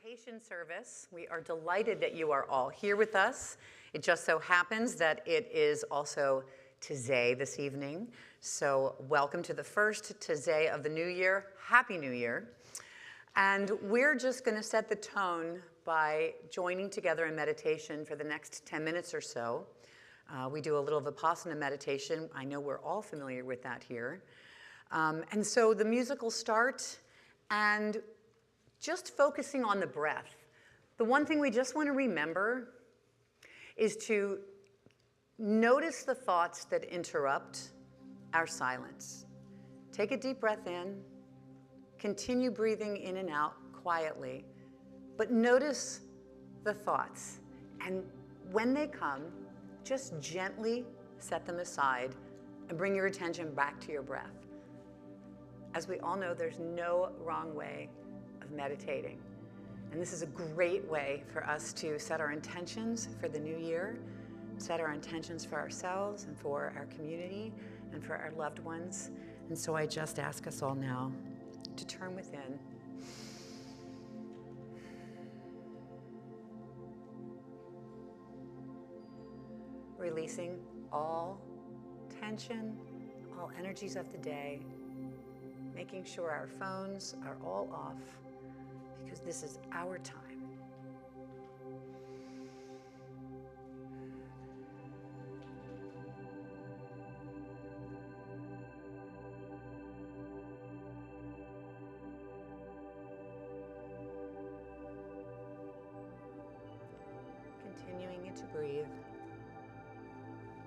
meditation service. We are delighted that you are all here with us. It just so happens that it is also TAIZE this evening. So welcome to the first TAIZE of the new year. Happy New Year. And we're just going to set the tone by joining together in meditation for the next 10 minutes or so. We do a little Vipassana meditation. I know we're all familiar with that here. And so the music will start, and just focusing on the breath. The one thing we just want to remember is to notice the thoughts that interrupt our silence. Take a deep breath in, continue breathing in and out quietly, but notice the thoughts. And when they come, just gently set them aside and bring your attention back to your breath. As we all know, there's no wrong way of meditating. And this is a great way for us to set our intentions for the new year, set our intentions for ourselves and for our community and for our loved ones. And so I just ask us all now to turn within. Releasing all tension, all energies of the day, making sure our phones are all off, because this is our time. Continuing to breathe,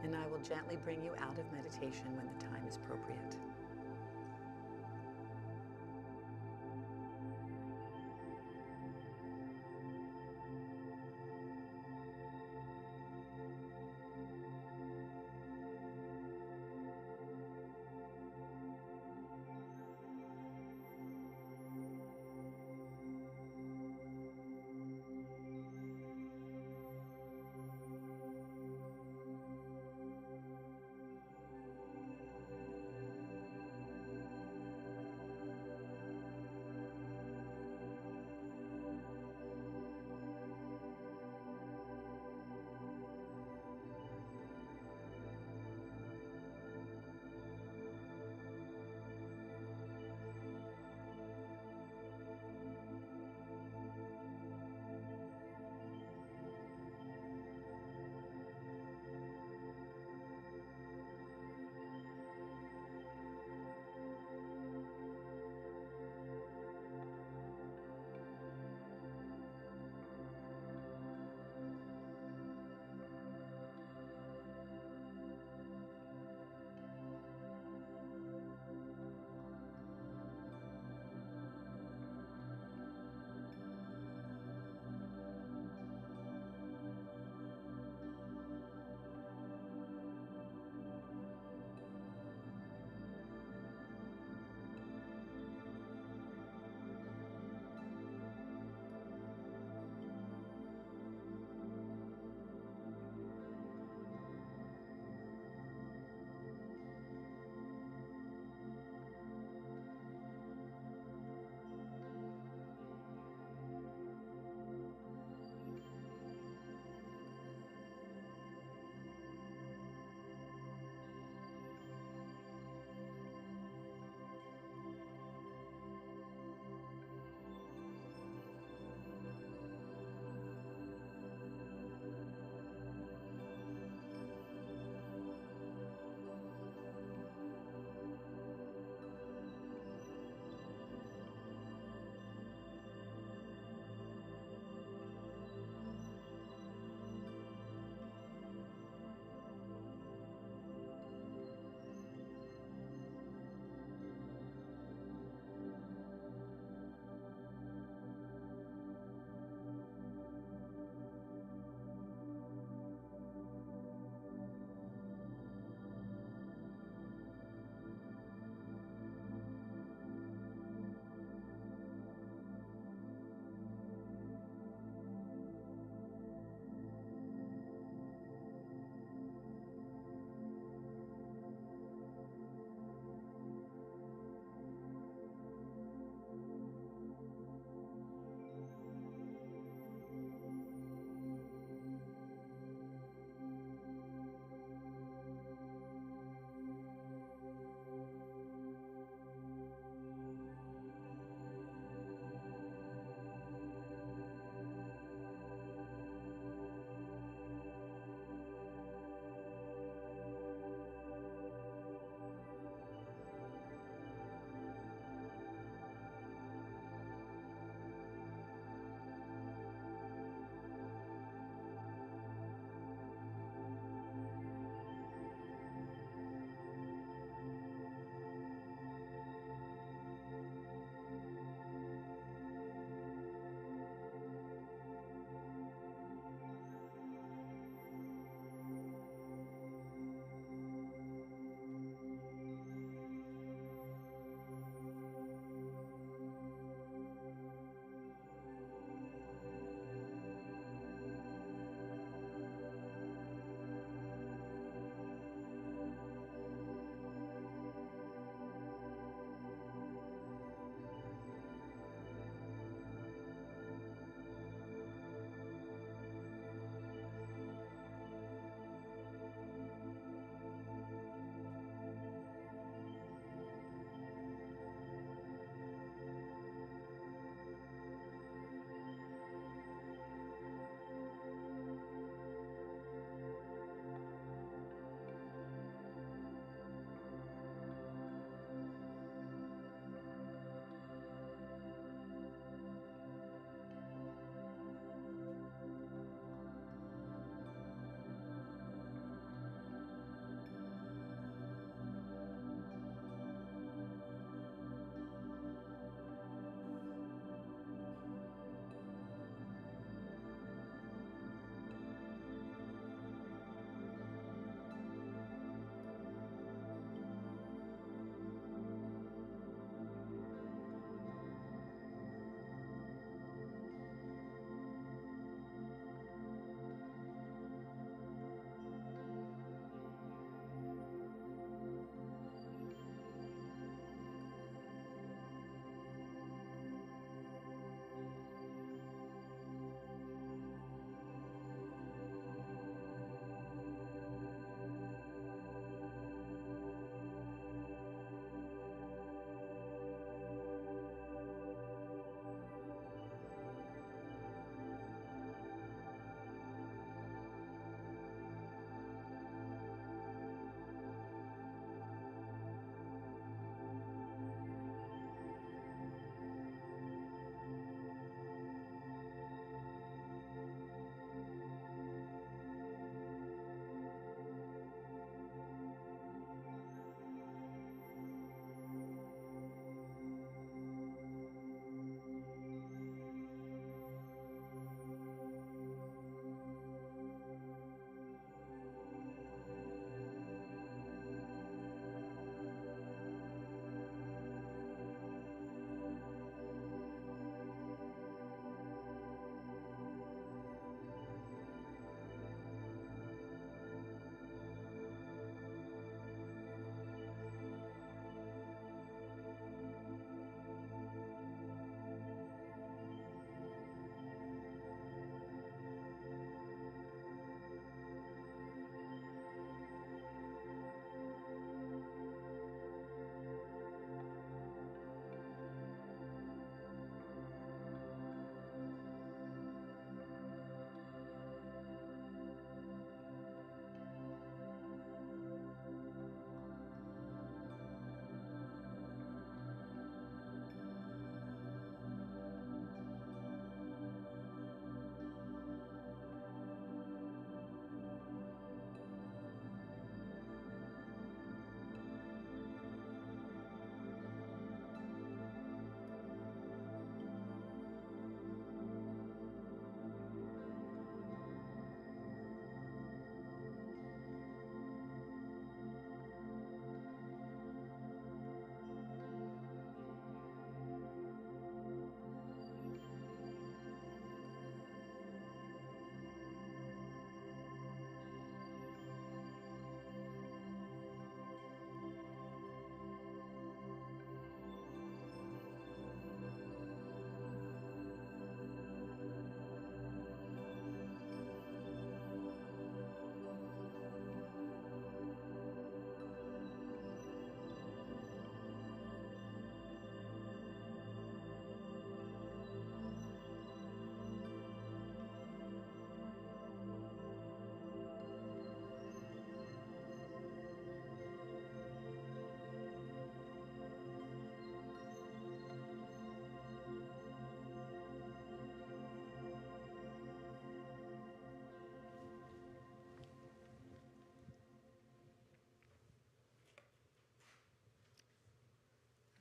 and I will gently bring you out of meditation when the time is appropriate.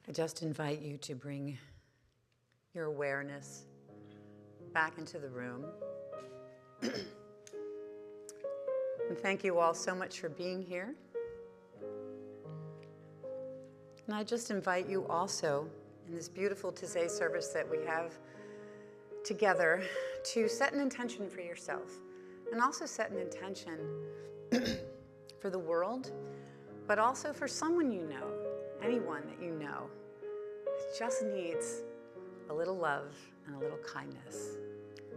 I just invite you to bring your awareness back into the room. And thank you all so much for being here. And I just invite you also in this beautiful TAIZE service that we have together to set an intention for yourself and also set an intention for the world, but also for someone you know, anyone that you know that just needs a little love and a little kindness.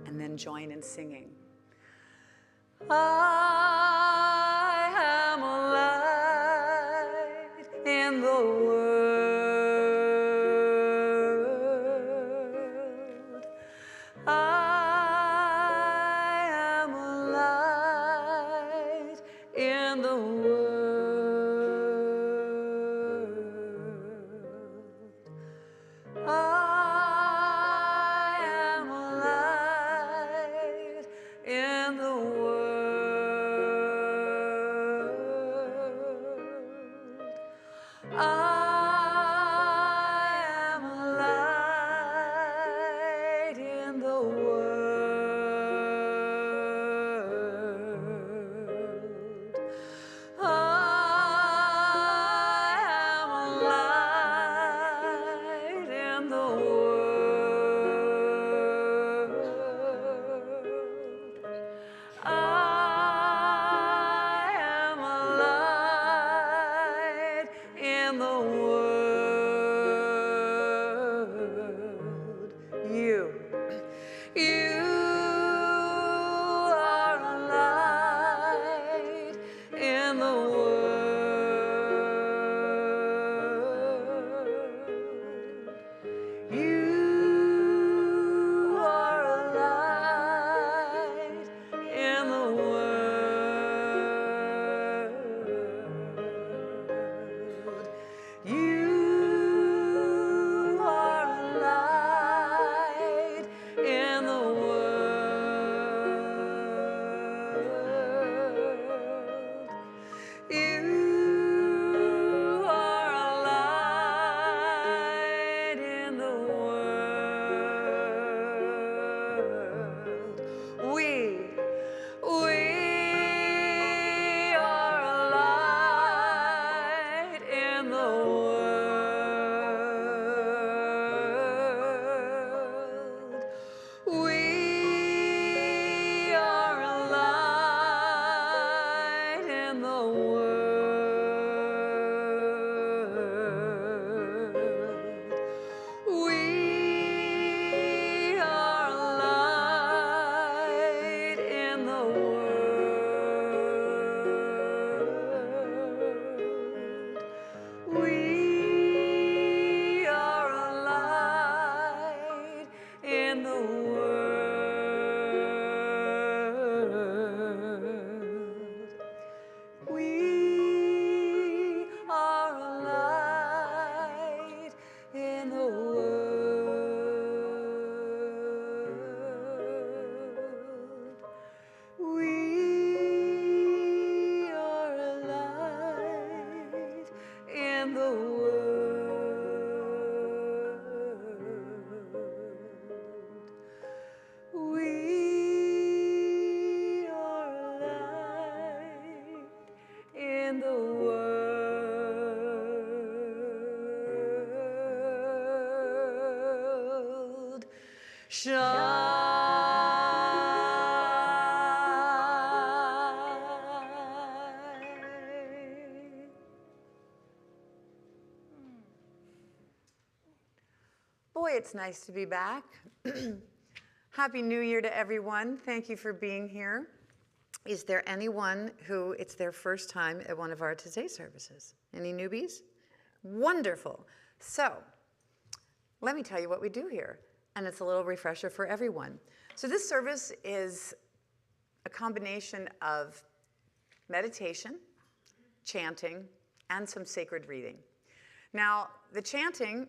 And then join in singing. I am a light in the world. I am a light in the world. I am a light in the world. I am a light in the world. I am a light in the world. I am a light in the world. You are a light in the world. You are a light in the world. You are a light in the world. You are a light in the world. We are a light in the world. We are a light in the world. We are a light in the world. We are a light in the world. We are a light in the world. We are a light in the world. We are a light in the world. Shine. Boy, it's nice to be back. Happy New Year to everyone. Thank you for being here. Is there anyone who it's their first time at one of our TAIZE services? Any newbies? Wonderful. So let me tell you what we do here, and it's a little refresher for everyone. So this service is a combination of meditation, chanting, and some sacred reading. Now, the chanting,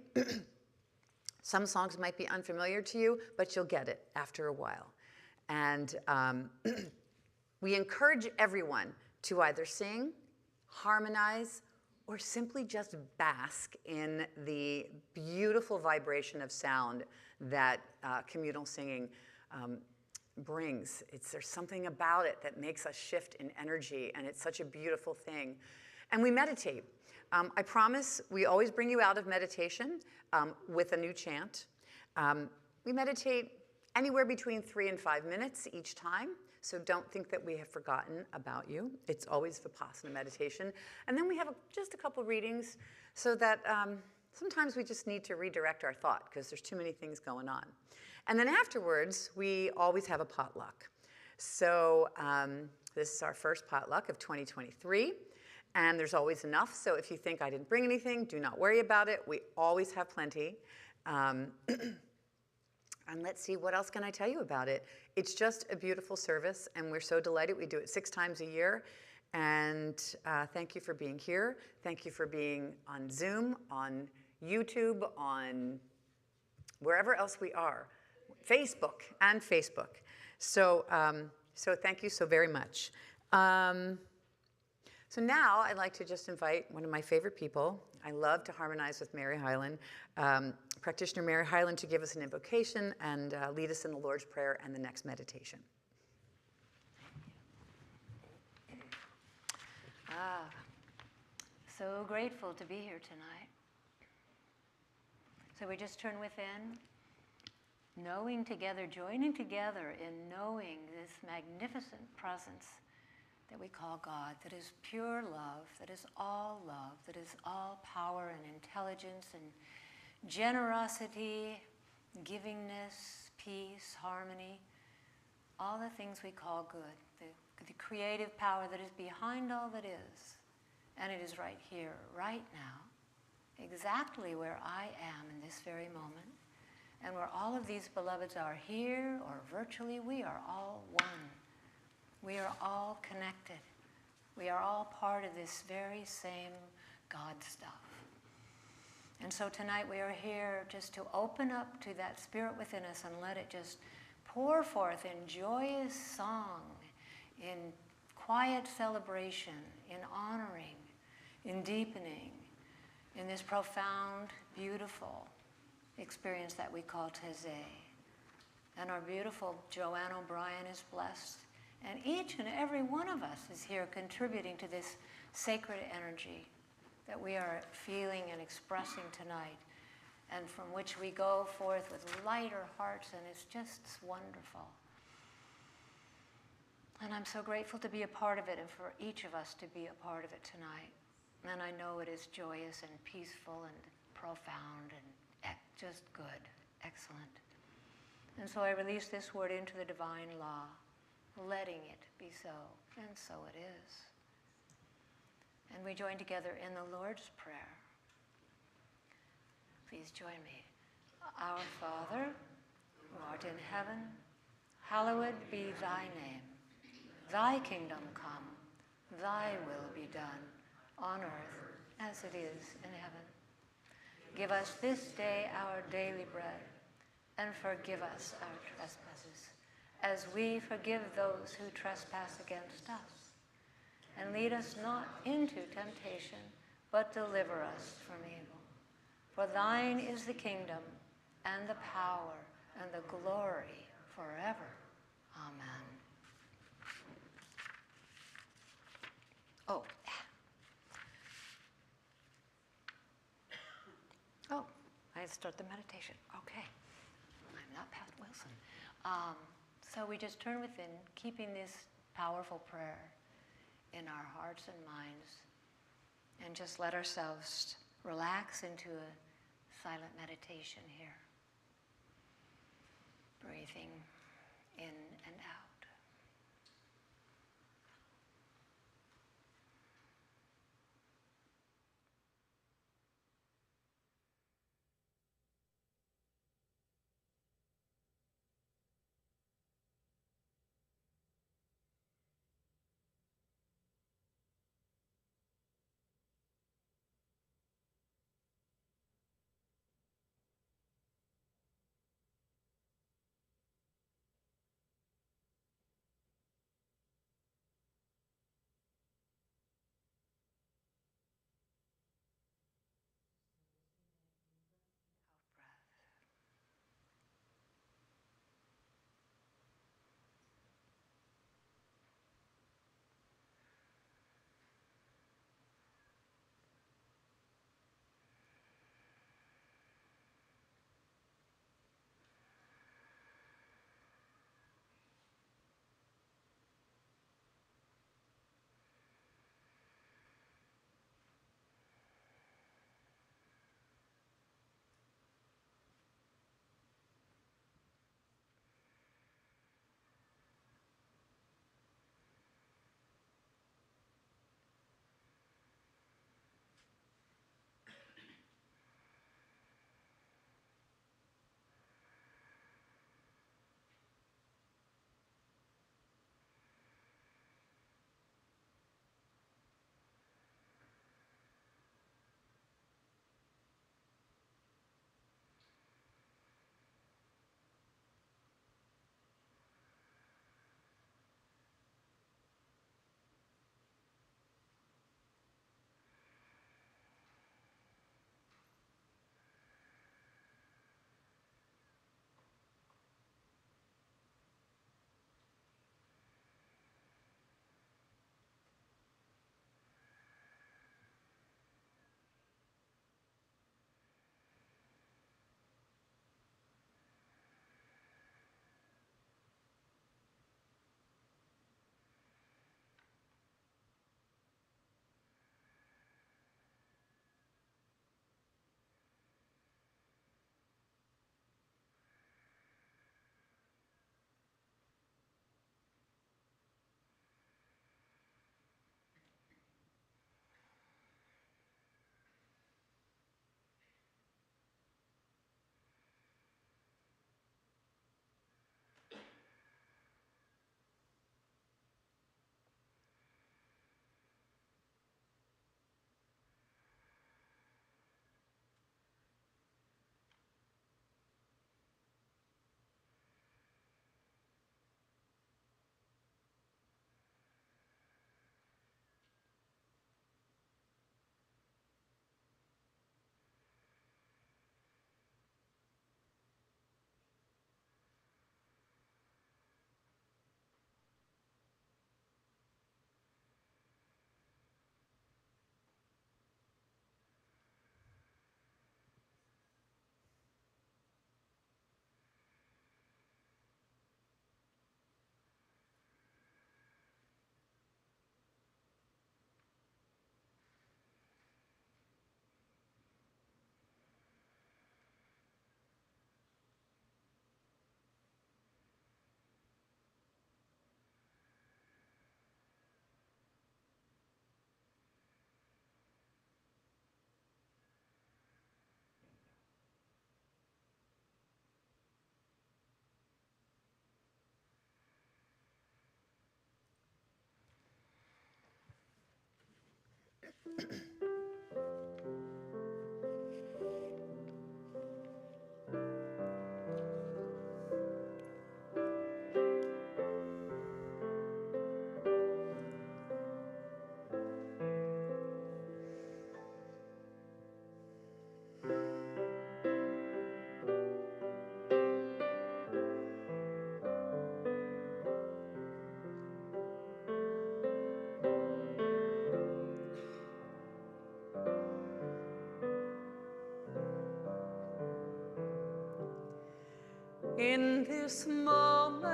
some songs might be unfamiliar to you, but you'll get it after a while. And we encourage everyone to either sing, harmonize, or simply just bask in the beautiful vibration of sound that communal singing brings. There's something about it that makes us shift in energy, and it's such a beautiful thing. And we meditate. I promise we always bring you out of meditation with a new chant. We meditate anywhere between 3 and 5 minutes each time, so don't think that we have forgotten about you. It's always Vipassana meditation. And then we have just a couple readings so that sometimes we just need to redirect our thought because there's too many things going on. And then afterwards, we always have a potluck. So this is our first potluck of 2023. And there's always enough, so if you think I didn't bring anything, do not worry about it. We always have plenty. And let's see, what else can I tell you about it? It's just a beautiful service, and we're so delighted. We do it 6 times a year. And thank you for being here. Thank you for being on Zoom, on YouTube, on wherever else we are. Facebook. So, so thank you so very much. So now I'd like to just invite one of my favorite people. I love to harmonize with Mary Hyland, practitioner Mary Hyland, to give us an invocation and lead us in the Lord's Prayer and the next meditation. So grateful to be here tonight. So we just turn within, knowing together, joining together in knowing this magnificent presence that we call God, that is pure love, that is all power and intelligence and generosity, givingness, peace, harmony, all the things we call good, the creative power that is behind all that is. And it is right here, right now, exactly where I am in this very moment, and where all of these beloveds are here or virtually, we are all one. We are all connected. We are all part of this very same God stuff. And so tonight we are here just to open up to that spirit within us and let it just pour forth in joyous song, in quiet celebration, in honoring, in deepening, in this profound, beautiful experience that we call TAIZE. And our beautiful Joanne O'Brien is blessed. And each and every one of us is here contributing to this sacred energy that we are feeling and expressing tonight, and from which we go forth with lighter hearts, and it's just wonderful. And I'm so grateful to be a part of it, and for each of us to be a part of it tonight. And I know it is joyous and peaceful and profound and just good, excellent. And so I release this word into the divine law, letting it be so, and so it is. And we join together in the Lord's Prayer. Please join me. Our Father, who art in heaven, hallowed be thy name. Thy kingdom come, thy will be done, on earth as it is in heaven. Give us this day our daily bread, and forgive us our trespasses, as we forgive those who trespass against us. And lead us not into temptation, but deliver us from evil. For thine is the kingdom, and the power, and the glory forever. Amen. Oh, I start the meditation. Okay. I'm not Pat Wilson. So we just turn within, keeping this powerful prayer in our hearts and minds, and just let ourselves relax into a silent meditation here. Breathing in and out. In this moment,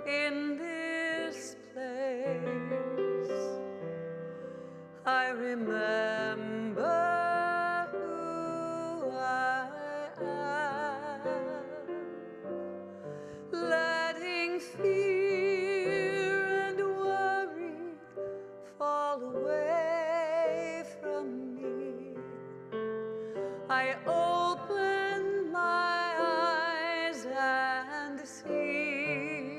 in this place, I remember who I am, letting fear and worry fall away from me. I open my eyes and see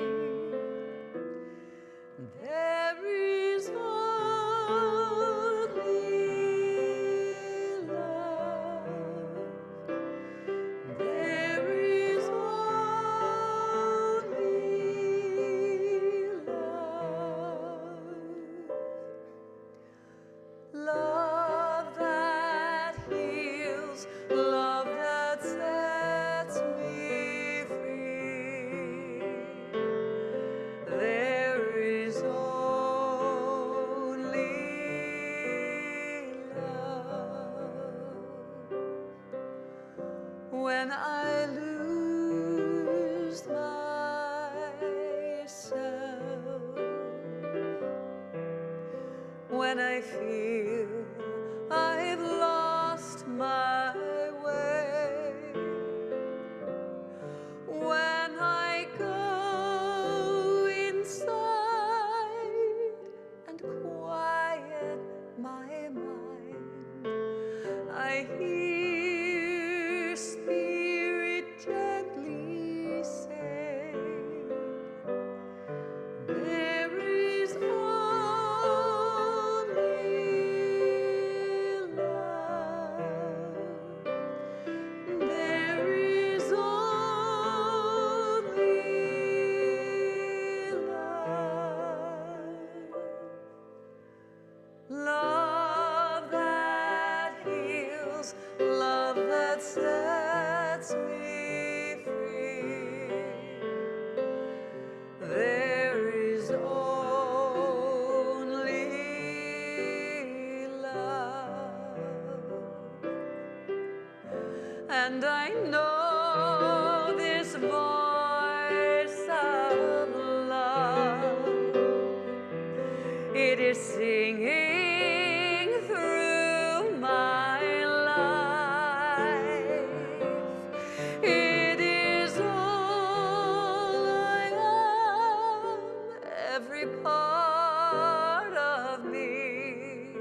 there is only love. There is only love. Love that heals, love that sets me free. There is only love. When I lose myself, when I feel I've lost my way, when I go inside and quiet my mind, I hear Spirit gently say, there is only love. There is only love. Love that heals, love that sets me free. There is only love. And I know this voice of love, it is singing through my life. It is all I am, every part of me.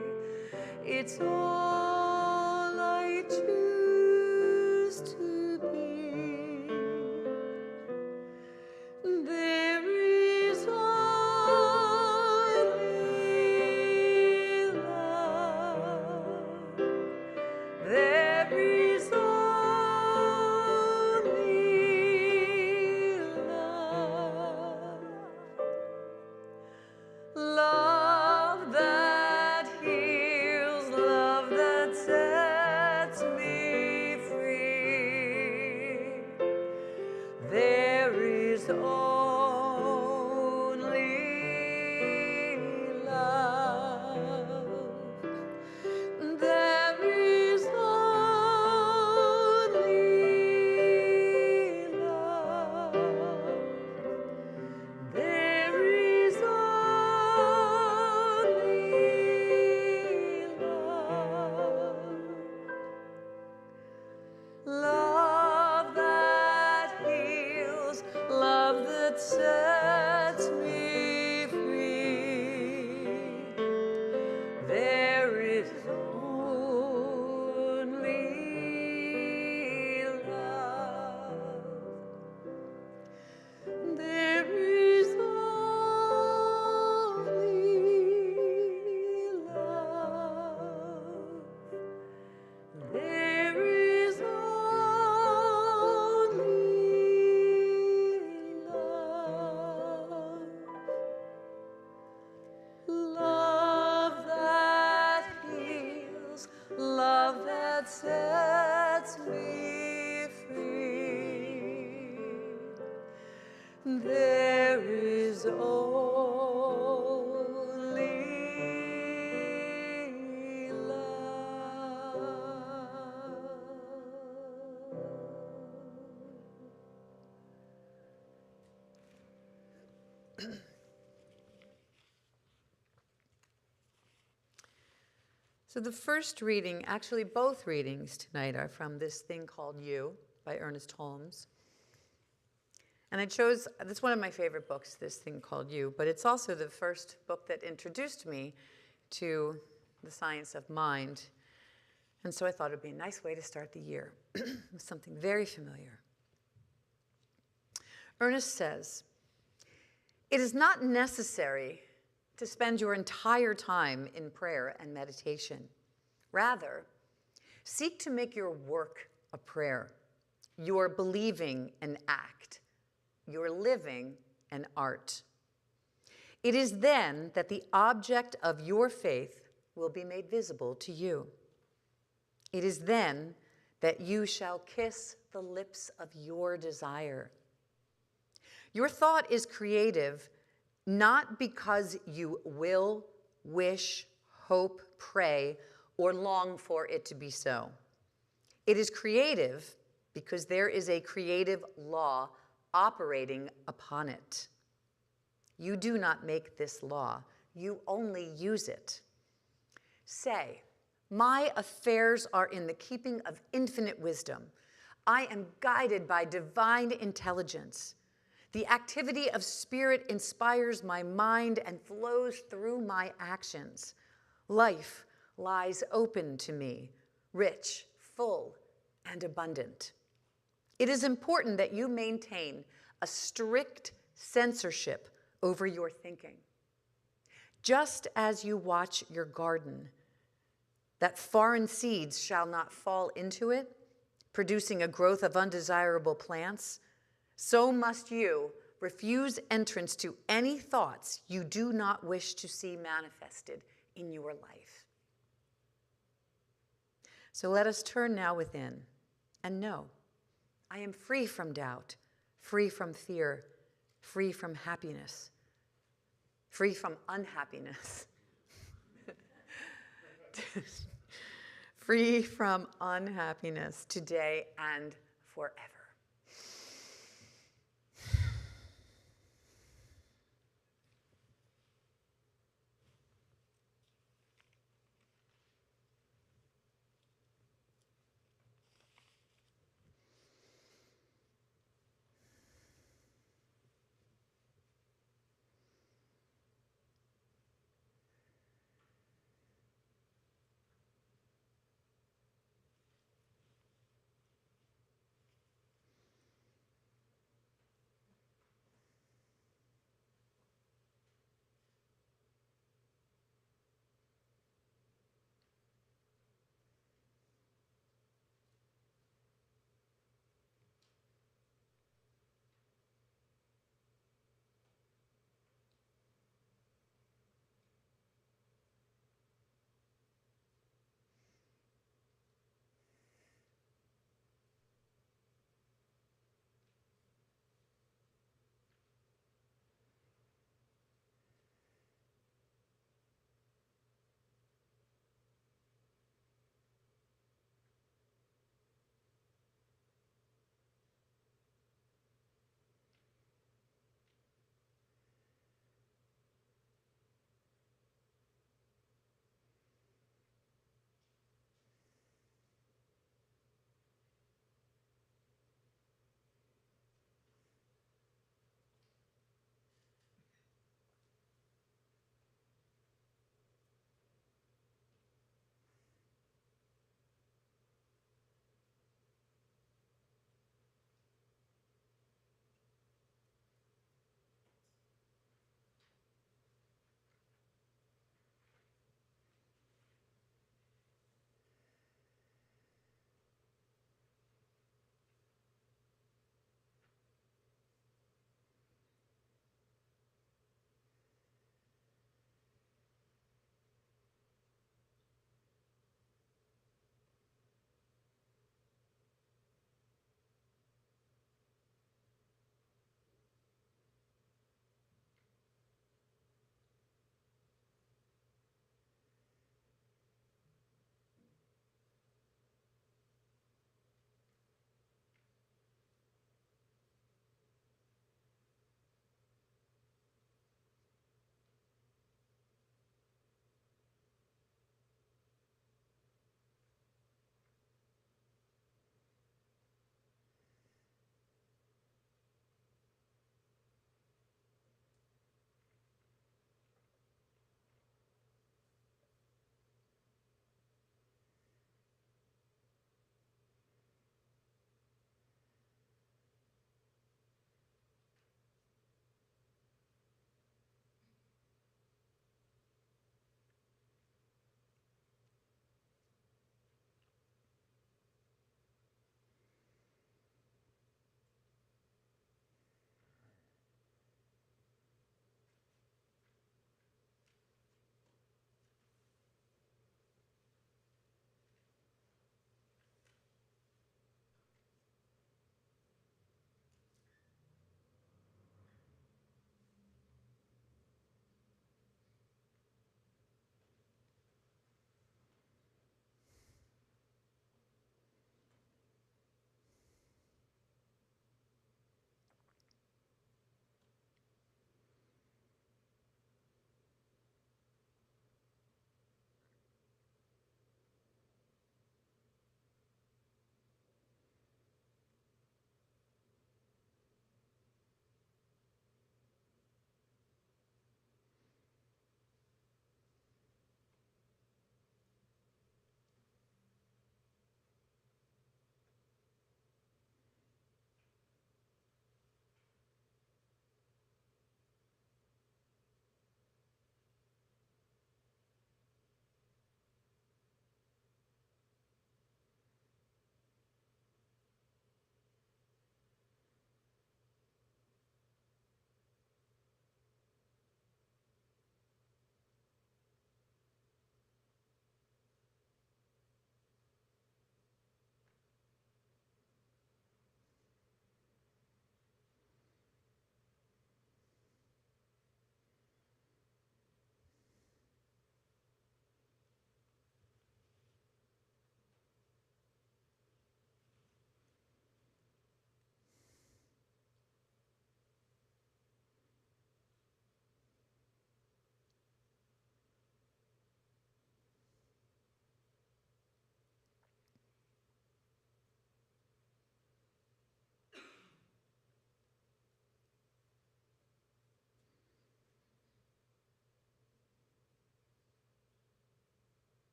It's all I choose to be. There is only love. There is only love. Love that heals, love that sets me free. There is only love. There is only love. There is only love. Love that heals, love that there is only love. So the first reading, actually both readings tonight, are from this thing called You by Ernest Holmes. And I chose, that's one of my favorite books, this thing called You, but it's also the first book that introduced me to the science of mind. And so I thought it would be a nice way to start the year with something very familiar. Ernest says, "It is not necessary to spend your entire time in prayer and meditation. Rather, seek to make your work a prayer, your believing an act, your living an art. It is then that the object of your faith will be made visible to you. It is then that you shall kiss the lips of your desire. Your thought is creative not because you will, wish, hope, pray, or long for it to be so. It is creative because there is a creative law operating upon it. You do not make this law, you only use it. Say, my affairs are in the keeping of infinite wisdom. I am guided by divine intelligence. The activity of spirit inspires my mind and flows through my actions. Life lies open to me, rich, full, and abundant. It is important that you maintain a strict censorship over your thinking. Just as you watch your garden, that foreign seeds shall not fall into it, producing a growth of undesirable plants, so must you refuse entrance to any thoughts you do not wish to see manifested in your life. So let us turn now within and know, I am free from doubt, free from fear, free from happiness, free from unhappiness, free from unhappiness today and forever.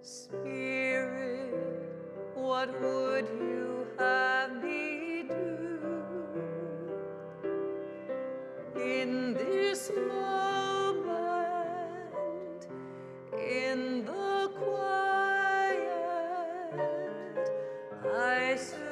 Spirit, what would you have me do in this moment, in the quiet, I surrender.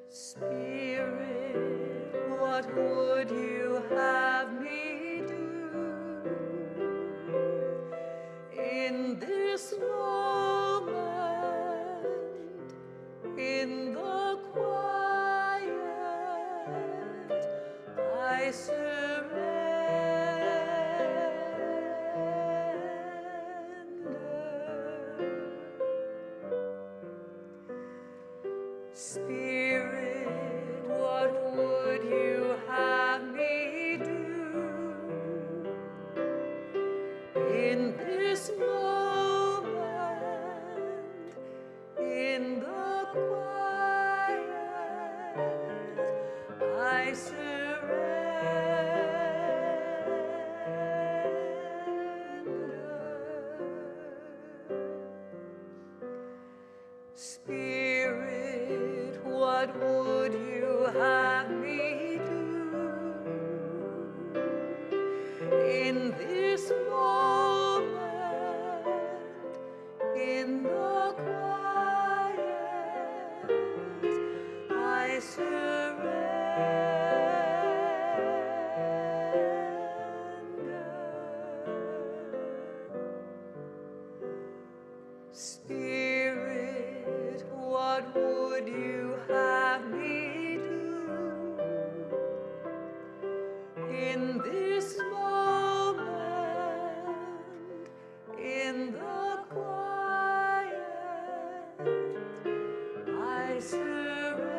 Spirit, what would you have me do in this moment, in the quiet, I surrender. Spirit, what would you have me do in this moment, in the quiet, I surrender. Spirit, what would you have me do in this moment, in the quiet, I surrender. Spirit, what would you have me do in this moment, in the quiet, I surrender.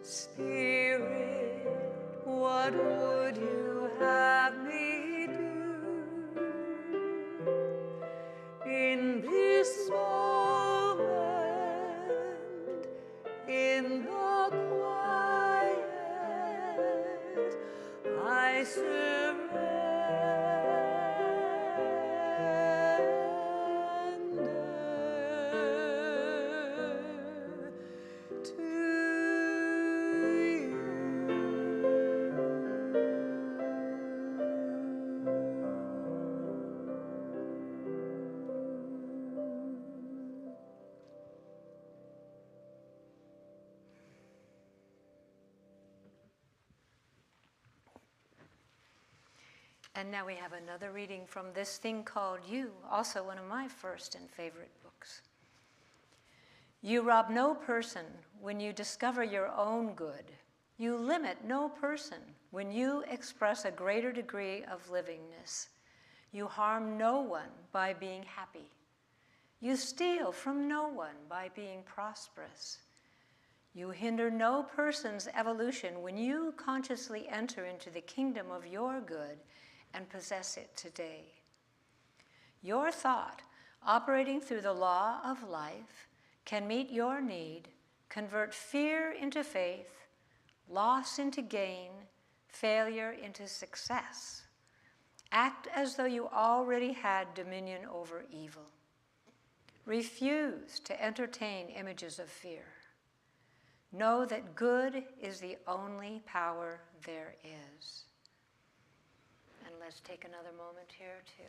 Spirit, what would you have me do in this moment, in the quiet, I surrender to you. And now we have another reading from this thing called You, also one of my first and favorite books. You rob no person when you discover your own good. You limit no person when you express a greater degree of livingness. You harm no one by being happy. You steal from no one by being prosperous. You hinder no person's evolution when you consciously enter into the kingdom of your good and possess it today. Your thought, operating through the law of life, can meet your need, convert fear into faith, loss into gain, failure into success. Act as though you already had dominion over evil. Refuse to entertain images of fear. Know that good is the only power there is. And let's take another moment here to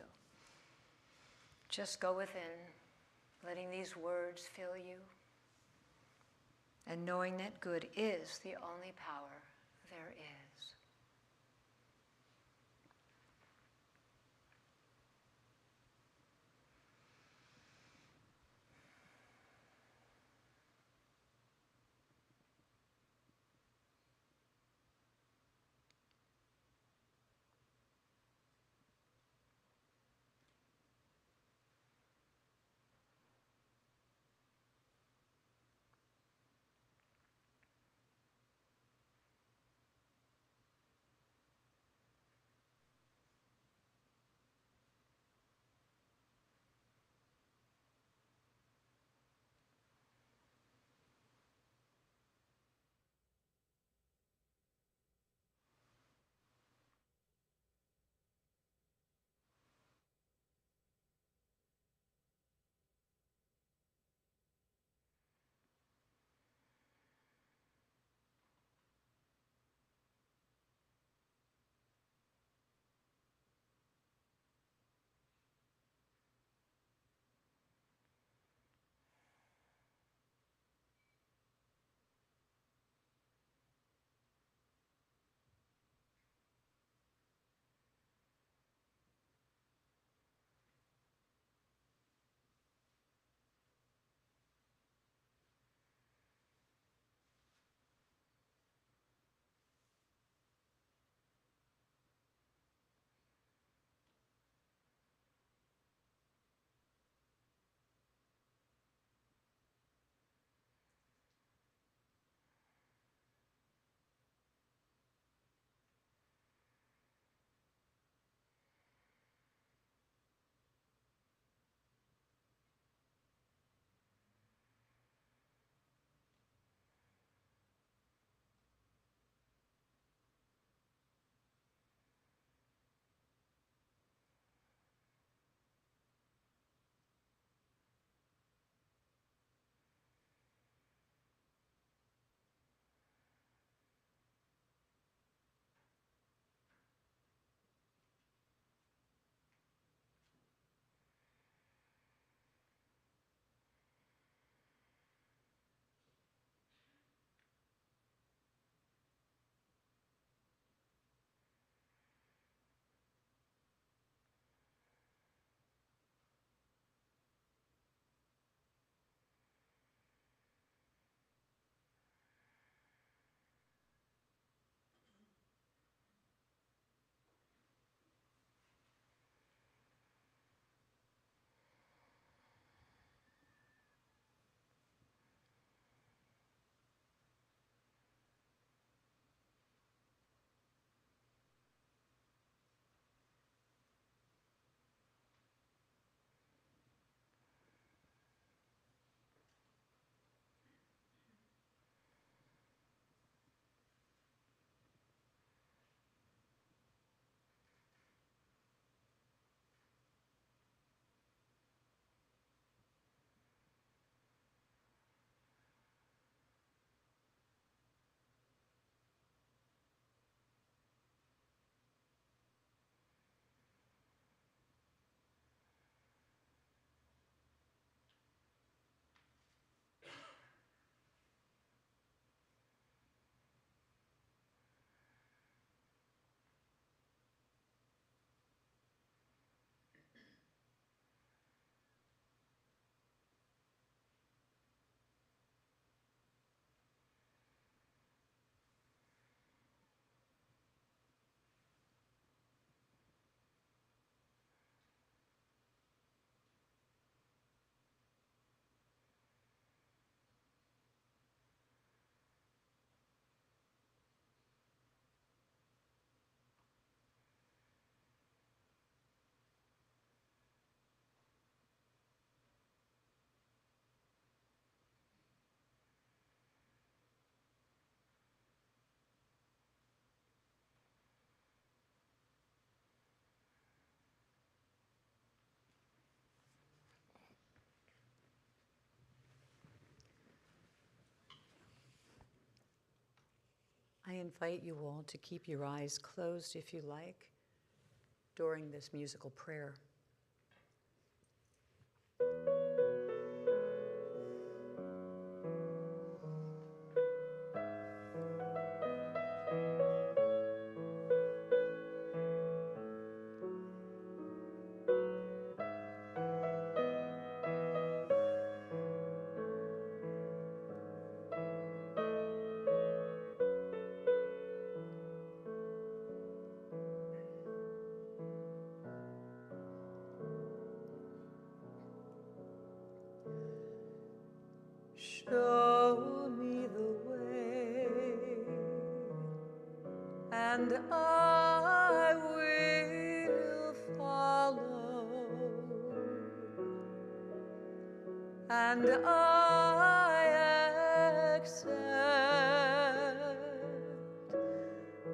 just go within, letting these words fill you, and knowing that good is the only power there is. I invite you all to keep your eyes closed if you like during this musical prayer. Show me the way, and I will follow, and I accept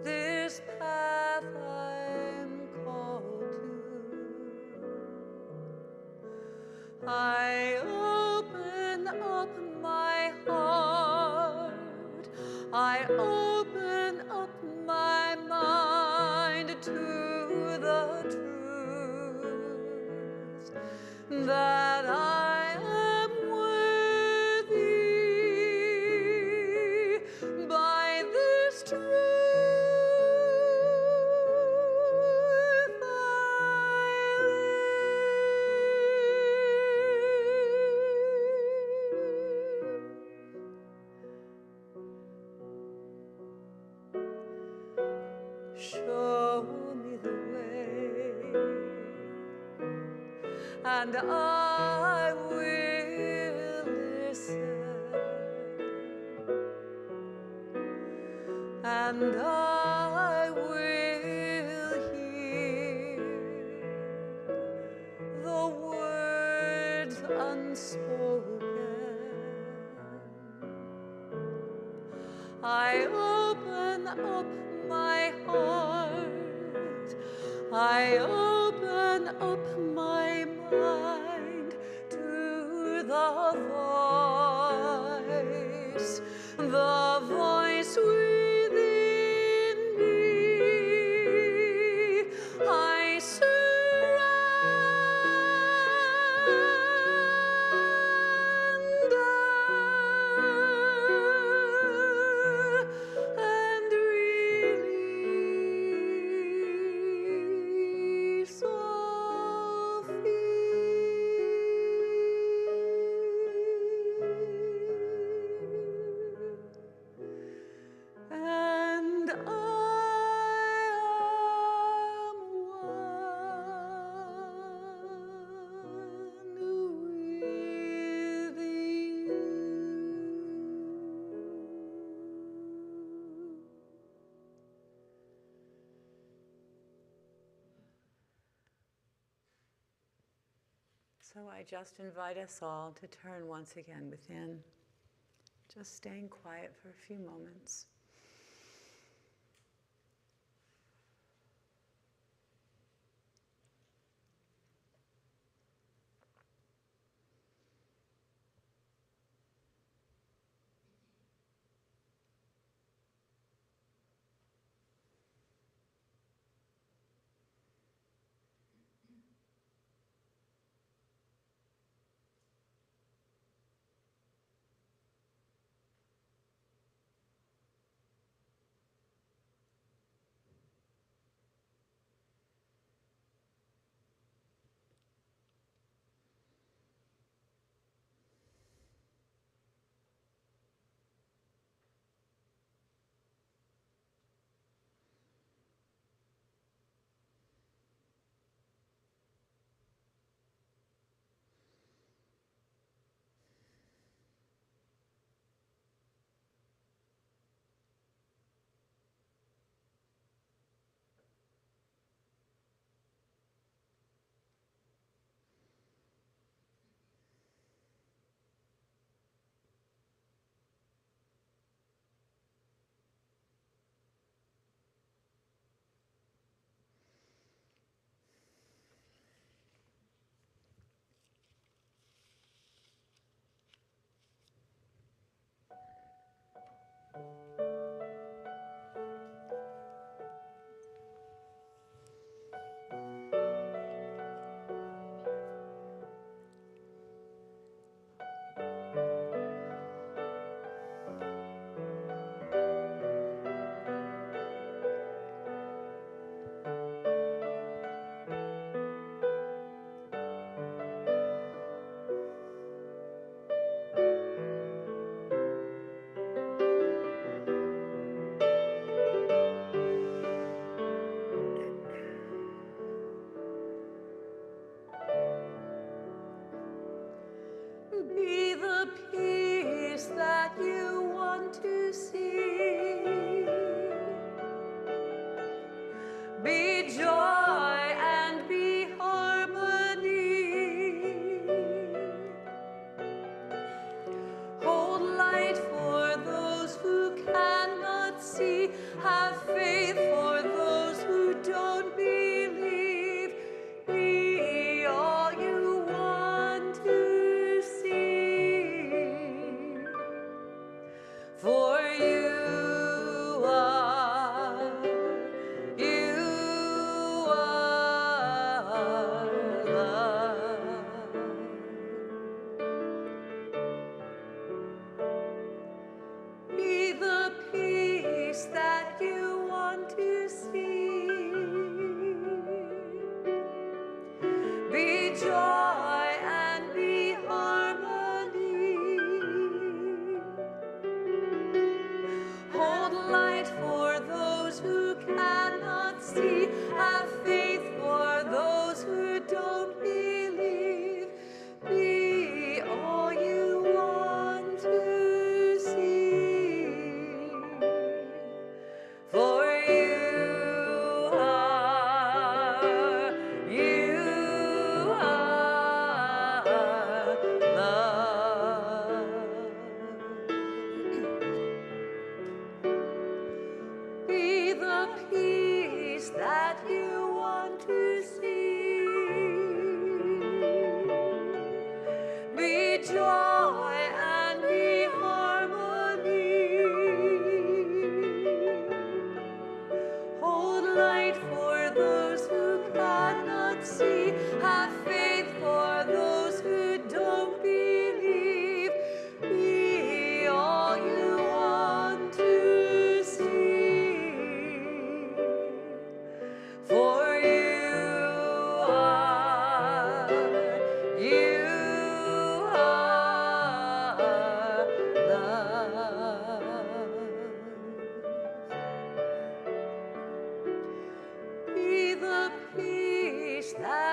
this path I'm called to. I open up my heart, I open up my mind to the truth that I am worthy by this truth. Show me the way, and I will listen, and I will hear the words unspoken. I open up my heart, I open up my mind to the voice within me. I surrender and release all fear. And I am one with you. So I just invite us all to turn once again within, just staying quiet for a few moments.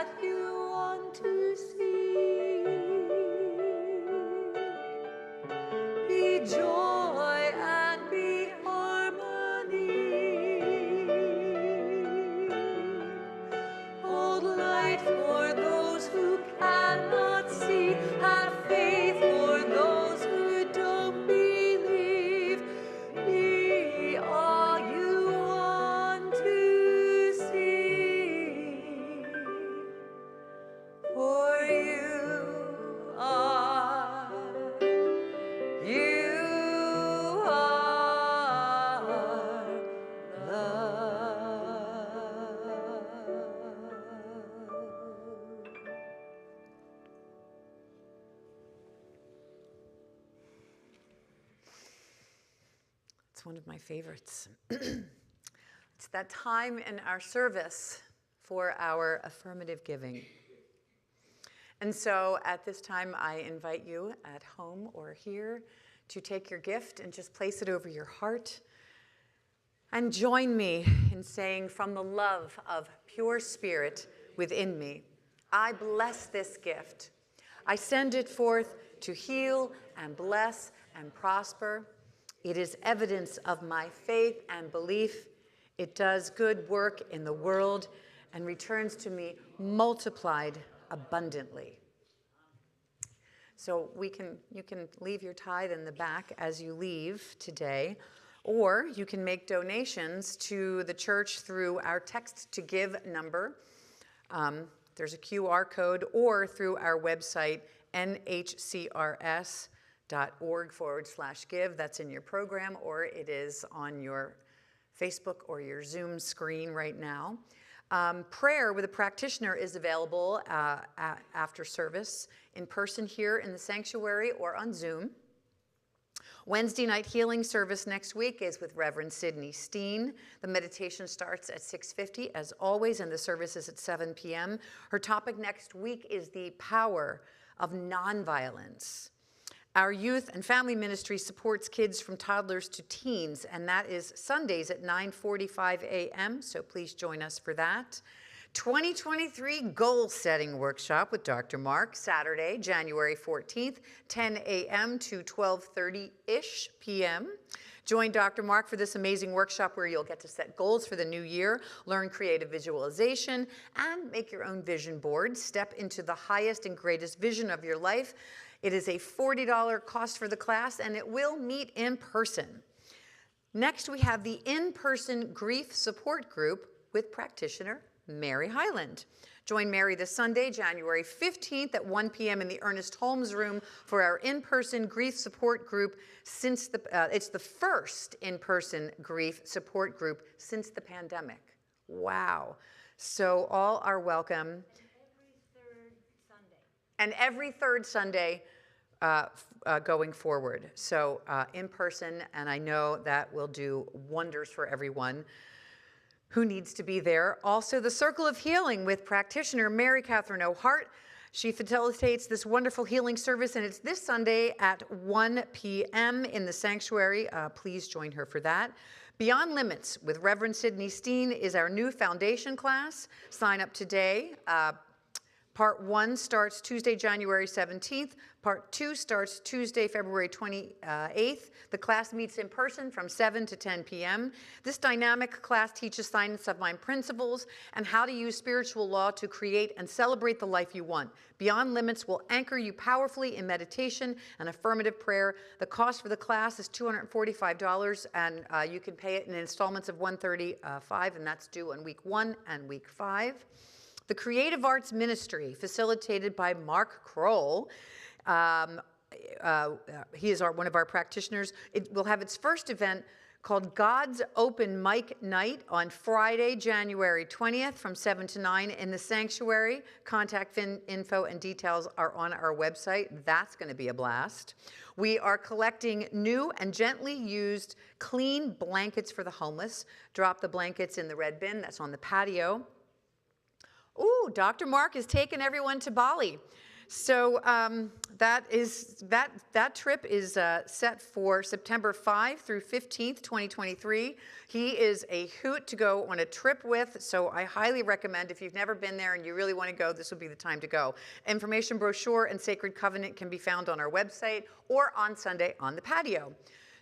that you want to see. Be joy and be harmony. Hold light for those who cannot see. Have faith for those who don't believe. Be all you want to see. For you are love. It's one of my favorites. It's that time in our service for our affirmative giving. And so at this time, I invite you at home or here to take your gift and just place it over your heart. And join me in saying, from the love of pure spirit within me, I bless this gift. I send it forth to heal and bless and prosper. It is evidence of my faith and belief. It does good work in the world and returns to me multiplied abundantly. So you can leave your tithe in the back as you leave today, or you can make donations to the church through our text to give number. There's a QR code, or through our website, NHCRS.org/give. That's in your program, or it is on your Facebook or your Zoom screen right now. Prayer with a practitioner is available after service, in person here in the sanctuary or on Zoom. Wednesday night healing service next week is with Reverend Sidney Steen. The meditation starts at 6:50 as always, and the service is at 7 p.m. Her topic next week is the power of nonviolence. Our youth and family ministry supports kids from toddlers to teens, and that is Sundays at 9:45 a.m., so please join us for that. 2023 Goal Setting Workshop with Dr. Mark, Saturday, January 14th, 10 a.m. to 12:30-ish p.m. Join Dr. Mark for this amazing workshop where you'll get to set goals for the new year, learn creative visualization, and make your own vision board. Step into the highest and greatest vision of your life. It is a $40 cost for the class, and it will meet in person. Next, we have the in-person grief support group with practitioner Mary Highland. Join Mary this Sunday, January 15th at 1 p.m. in the Ernest Holmes Room for our in-person grief support group since it's the first in-person grief support group since the pandemic. Wow. So all are welcome. And every third Sunday going forward. So in person, and I know that will do wonders for everyone who needs to be there. Also, the Circle of Healing with practitioner Mary Catherine O'Hart. She facilitates this wonderful healing service, and it's this Sunday at 1 p.m. in the sanctuary. Please join her for that. Beyond Limits with Reverend Sidney Steen is our new foundation class. Sign up today. Part 1 starts Tuesday, January 17th. Part 2 starts Tuesday, February 28th. The class meets in person from 7 to 10 p.m. This dynamic class teaches science of mind principles and how to use spiritual law to create and celebrate the life you want. Beyond Limits will anchor you powerfully in meditation and affirmative prayer. The cost for the class is $245, and you can pay it in installments of $135, and that's due on week 1 and week 5. The Creative Arts Ministry, facilitated by Mark Kroll. He is one of our practitioners. It will have its first event called God's Open Mic Night on Friday, January 20th from 7 to 9 in the sanctuary. Contact info and details are on our website. That's going to be a blast. We are collecting new and gently used clean blankets for the homeless. Drop the blankets in the red bin that's on the patio. Ooh, Dr. Mark is taking everyone to Bali. So that trip is set for September 5 through 15th, 2023. He is a hoot to go on a trip with, so I highly recommend if you've never been there and you really want to go, this would be the time to go. Information brochure and Sacred Covenant can be found on our website or on Sunday on the patio.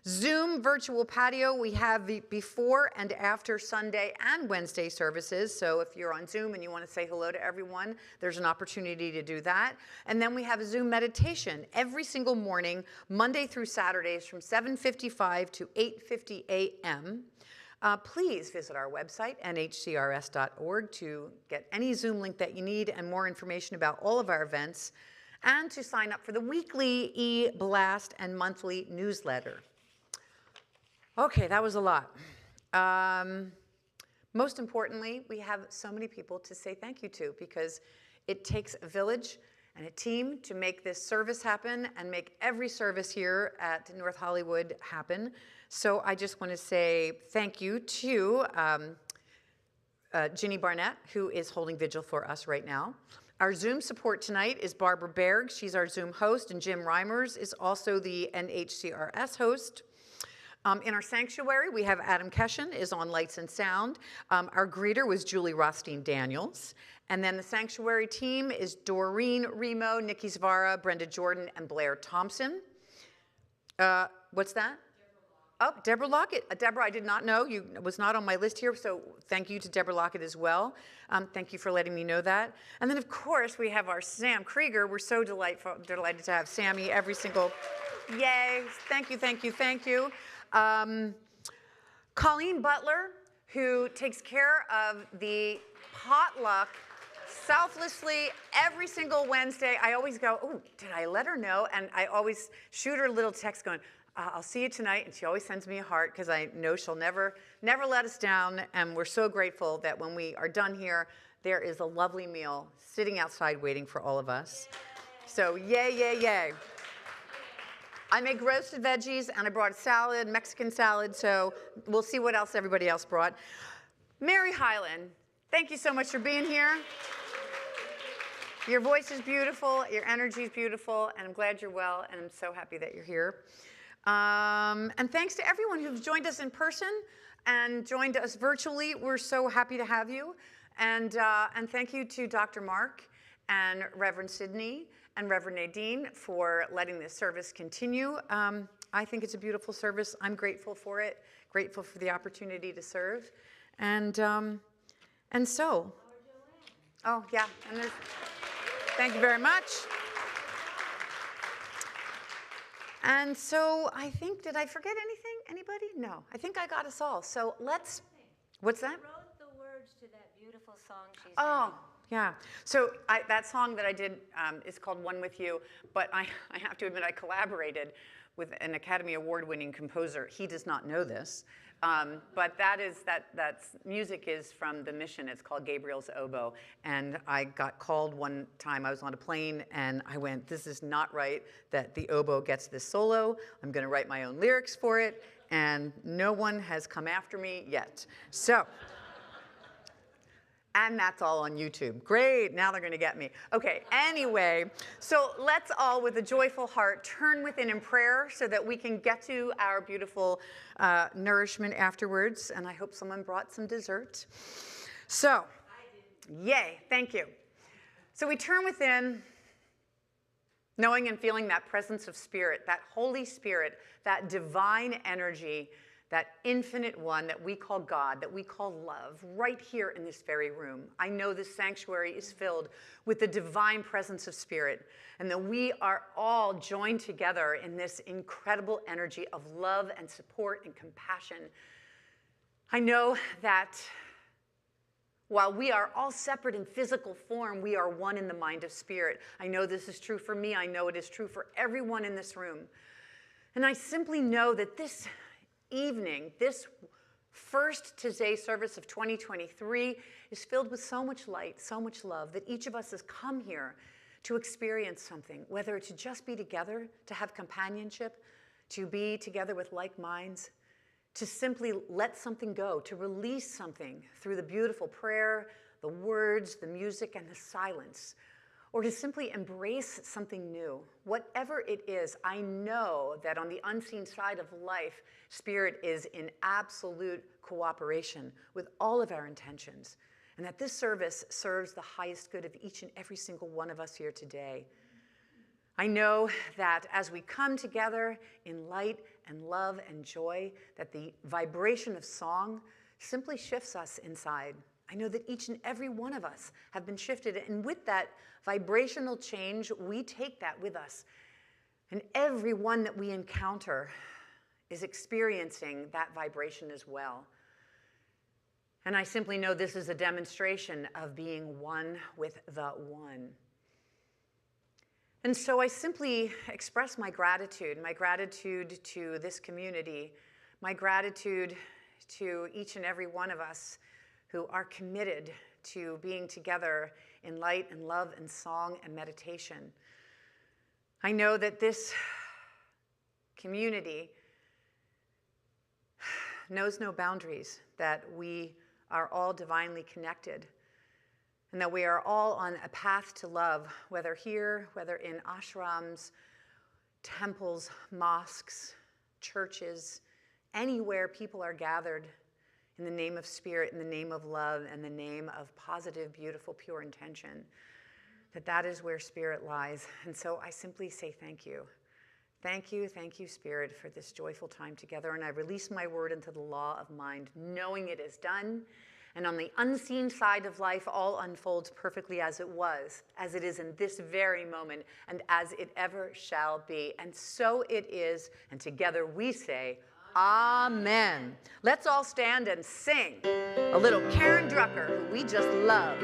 Zoom virtual patio, we have the before and after Sunday and Wednesday services. So if you're on Zoom and you want to say hello to everyone, there's an opportunity to do that. And then we have a Zoom meditation every single morning, Monday through Saturdays from 7:55 to 8:50 a.m. Please visit our website, NHCRS.org, to get any Zoom link that you need and more information about all of our events, and to sign up for the weekly e-blast and monthly newsletter. Okay, that was a lot. Most importantly, we have so many people to say thank you to, because it takes a village and a team to make this service happen and make every service here at North Hollywood happen. So I just want to say thank you to Ginny Barnett, who is holding vigil for us right now. Our Zoom support tonight is Barbara Berg. She's our Zoom host, and Jim Reimers is also the NHCRS host. In our sanctuary, we have Adam Keshen is on lights and sound. Our greeter was Julie Rothstein-Daniels. And then the sanctuary team is Doreen Remo, Nikki Zvara, Brenda Jordan, and Blair Thompson. What's that? Oh, Deborah Lockett. Deborah, I did not know. You was not on my list here, so thank you to Deborah Lockett as well. Thank you for letting me know that. And then, of course, we have our Sam Krieger. We're so delighted to have Sammy every single... Yay. Thank you, thank you, thank you. Colleen Butler, who takes care of the potluck selflessly every single Wednesday. I always go, oh, did I let her know? And I always shoot her a little text going, I'll see you tonight. And she always sends me a heart, because I know she'll never let us down. And we're so grateful that when we are done here, there is a lovely meal sitting outside waiting for all of us. So yay, yay, yay. I make roasted veggies, and I brought a salad, Mexican salad, so we'll see what else everybody else brought. Mary Hyland, thank you so much for being here. Your voice is beautiful, your energy is beautiful, and I'm glad you're well, and I'm so happy that you're here. And thanks to everyone who's joined us in person and joined us virtually. We're so happy to have you. And thank you to Dr. Mark and Reverend Sidney and Reverend Nadine for letting this service continue. I think it's a beautiful service. I'm grateful for it, grateful for the opportunity to serve. And so, oh yeah, and there's, thank you very much. And so I think, did I forget anything? Anybody? No, I think I got us all. So let's, what's that? I wrote the words to that beautiful song she sang. Oh. Yeah, so that song that I did is called One With You, but I have to admit I collaborated with an Academy Award-winning composer. He does not know this, but that music is from The Mission. It's called Gabriel's Oboe, and I got called one time. I was on a plane, and I went, this is not right that the oboe gets this solo. I'm going to write my own lyrics for it, and no one has come after me yet. So. And that's all on YouTube. Great, now they're going to get me. Okay, anyway, so let's all, with a joyful heart, turn within in prayer so that we can get to our beautiful nourishment afterwards. And I hope someone brought some dessert. So, yay, thank you. So we turn within, knowing and feeling that presence of Spirit, that Holy Spirit, that divine energy, that infinite one that we call God, that we call love, right here in this very room. I know this sanctuary is filled with the divine presence of Spirit, and that we are all joined together in this incredible energy of love and support and compassion. I know that while we are all separate in physical form, we are one in the mind of Spirit. I know this is true for me. I know it is true for everyone in this room. And I simply know that this evening, this first TAIZE service of 2023 is filled with so much light, so much love, that each of us has come here to experience something, whether to just be together, to have companionship, to be together with like minds, to simply let something go, to release something through the beautiful prayer, the words, the music, and the silence, or to simply embrace something new. Whatever it is, I know that on the unseen side of life, Spirit is in absolute cooperation with all of our intentions, and that this service serves the highest good of each and every single one of us here today. I know that as we come together in light and love and joy, that the vibration of song simply shifts us inside. I know that each and every one of us have been shifted, and with that vibrational change, we take that with us. And everyone that we encounter is experiencing that vibration as well. And I simply know this is a demonstration of being one with the one. And so I simply express my gratitude to this community, my gratitude to each and every one of us who are committed to being together in light and love and song and meditation. I know that this community knows no boundaries, that we are all divinely connected, and that we are all on a path to love, whether here, whether in ashrams, temples, mosques, churches, anywhere people are gathered in the name of Spirit, in the name of love, and the name of positive, beautiful, pure intention, that is where Spirit lies. And so I simply say thank you. Thank you, Spirit, for this joyful time together. And I release my word into the law of mind, knowing it is done. And on the unseen side of life, all unfolds perfectly as it was, as it is in this very moment, and as it ever shall be. And so it is. And together we say, Amen. Let's all stand and sing a little Karen Drucker, who we just love.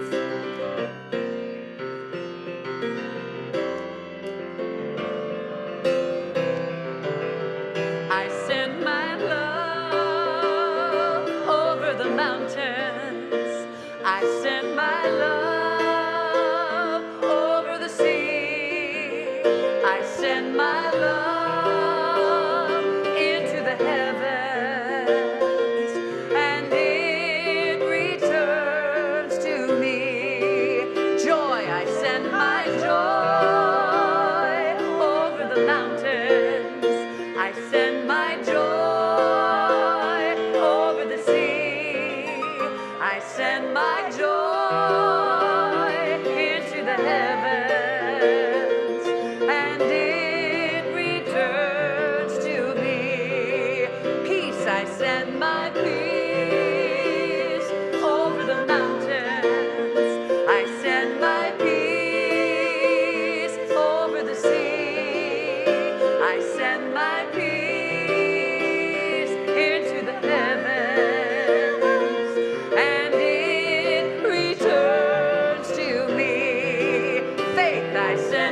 I send my love over the mountains. I send my love over the sea. I send my love into the heavens, and it returns to me. Joy, I send my joy over the mountains. I send my joy over the sea. I send my joy into the heavens, and it returns to me. Peace, I send my peace over the mountains. I send my peace over the sea. I send my peace into the heavens, and it returns to me. Faith, I send